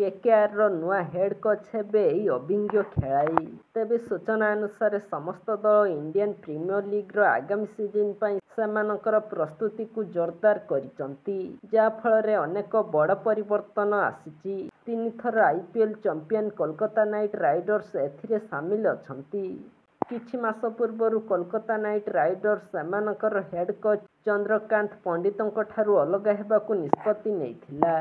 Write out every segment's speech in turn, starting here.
କେକେଆରର ନୂଆ head coach ହେବେ ଏହି ଅଭିଜ୍ଞ ଖେଳାଳି। ତେବେ ସୂଚନା ଅନୁସାରେ ସମସ୍ତ ଦଳ ଇଣ୍ଡିଆନ୍ ପ୍ରିମିୟର ଲିଗ୍ର ଆଗାମୀ ସିଜିନ୍ ପାଇଁ ସେମାନଙ୍କର ପ୍ରସ୍ତୁତିକୁ ଜୋରଦାର କରିଛନ୍ତି, ଯାହା ଫଳରେ ଅନେକ ବଡ଼ ପରିବର୍ତ୍ତନ ଆସିଛି। 3 ଥର IPL champion Kolkata Knight Riders ଏଥିରେ ସାମିଲ ଅଛନ୍ତି। କିଛି ମାସ ପୂର୍ବରୁ କୋଲକାତା ନାଇଟ୍ ରାଇଡର୍ସ ସେମାନଙ୍କର ହେଡ୍ କୋଚ୍ ଚନ୍ଦ୍ରକାନ୍ତ ପଣ୍ଡିତଙ୍କଠାରୁ ଅଲଗା ହେବାକୁ ନିଷ୍ପତ୍ତି ନେଇଥିଲା।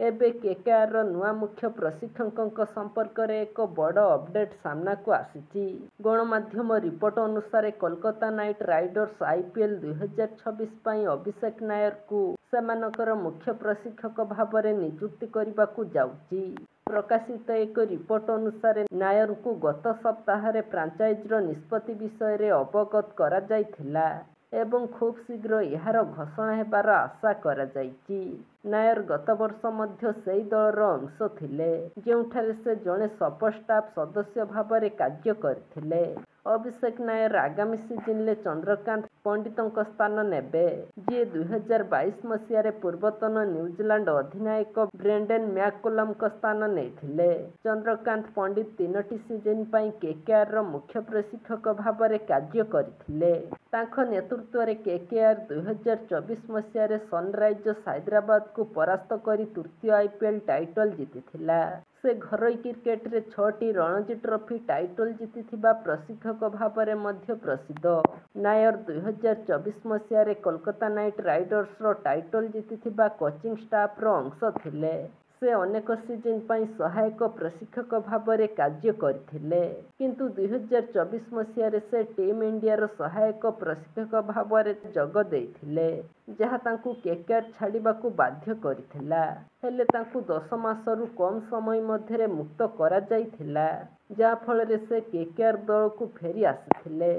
ଏବେ କେକେଆରର ନୂଆ ମୁଖ୍ୟ ପ୍ରଶିକ୍ଷକଙ୍କ ସମ୍ପର୍କରେ ଏକ ବଡ଼ ଅପଡେଟ୍ ସାମ୍ନାକୁ ଆସିଛି। ଗଣମାଧ୍ୟମ ରିପୋର୍ଟ ଅନୁସାରେ କୋଲକାତା ନାଇଟ୍ ରାଇଡର୍ସ IPL 2026 ପାଇଁ ଅଭିଷେକ ନାୟରଙ୍କୁ ସେମାନଙ୍କର ମୁଖ୍ୟ ପ୍ରଶିକ୍ଷକ ଭାବରେ ନିଯୁକ୍ତି କରିବାକୁ ଯାଉଛି। ପ୍ରକାଶିତ ଏକ ରିପୋର୍ଟ ଅନୁସାରେ ନାୟରଙ୍କୁ ଗତ ସପ୍ତାହରେ ଫ୍ରାଞ୍ଚାଇଜ୍ର ନିଷ୍ପତ୍ତି ବିଷୟରେ ଅବଗତ କରାଯାଇଥିଲା ଏବଂ ଖୁବ୍ ଶୀଘ୍ର ଏହାର ଘୋଷଣା ହେବାର ଆଶା କରାଯାଇଛି। ନାୟର ଗତ ବର୍ଷ ମଧ୍ୟ ସେହି ଦଳର ଅଂଶ ଥିଲେ, ଯେଉଁଠାରେ ସେ ଜଣେ ସପୋର୍ଟ ଷ୍ଟାଫ୍ ସଦସ୍ୟ ଭାବରେ କାର୍ଯ୍ୟ କରିଥିଲେ। ଅଭିଷେକ ନାୟର ଆଗାମୀ ସିଜିନ୍ରେ ଚନ୍ଦ୍ରକାନ୍ତ ପଣ୍ଡିତଙ୍କ ସ୍ଥାନ ନେବେ, ଯିଏ 2022 ମସିହାରେ ପୂର୍ବତନ ନ୍ୟୁଜିଲାଣ୍ଡ ଅଧିନାୟକ ବ୍ରେଣ୍ଡନ୍ ମ୍ୟାକକୁଲମଙ୍କ ସ୍ଥାନ ନେଇଥିଲେ। ଚନ୍ଦ୍ରକାନ୍ତ ପଣ୍ଡିତ 3ଟି ସିଜିନ୍ ପାଇଁ କେକେଆରର ମୁଖ୍ୟ ପ୍ରଶିକ୍ଷକ ଭାବରେ କାର୍ଯ୍ୟ କରିଥିଲେ। ତାଙ୍କ ନେତୃତ୍ୱରେ କେକେଆର 2024 ମସିହାରେ ସନରାଇଜର୍ସ ହାଇଦ୍ରାବାଦକୁ ପରାସ୍ତ କରି ତୃତୀୟ IPL ଟାଇଟଲ୍ ଜିତିଥିଲା। ସେ ଘରୋଇ କ୍ରିକେଟରେ 6ଟି ରଣଜୀ ଟ୍ରଫି ଟାଇଟଲ୍ ଜିତିଥିବା ପ୍ରଶିକ୍ଷକ ଭାବରେ ମଧ୍ୟ ପ୍ରସିଦ୍ଧ। ନାୟର 2024 ମସିହାରେ କୋଲକାତା ନାଇଟ୍ ରାଇଡର୍ସର ଟାଇଟଲ୍ ଜିତିଥିବା କୋଚିଂ ଷ୍ଟାଫର ଅଂଶ ଥିଲେ। ସେ ଅନେକ ସିଜିନ୍ ପାଇଁ ସହାୟକ ପ୍ରଶିକ୍ଷକ ଭାବରେ କାର୍ଯ୍ୟ କରିଥିଲେ, କିନ୍ତୁ 2024 ମସିହାରେ ସେ ଟିମ୍ ଇଣ୍ଡିଆର ସହାୟକ ପ୍ରଶିକ୍ଷକ ଭାବରେ ଯୋଗ ଦେଇଥିଲେ, ଯାହା ତାଙ୍କୁ କେକେଆର ଛାଡ଼ିବାକୁ ବାଧ୍ୟ କରିଥିଲା। ହେଲେ ତାଙ୍କୁ 10 ମାସରୁ କମ୍ ସମୟ ମଧ୍ୟରେ ମୁକ୍ତ କରାଯାଇଥିଲା, ଯାହା ଫଳରେ ସେ କେକେଆର ଦଳକୁ ଫେରି ଆସିଥିଲେ।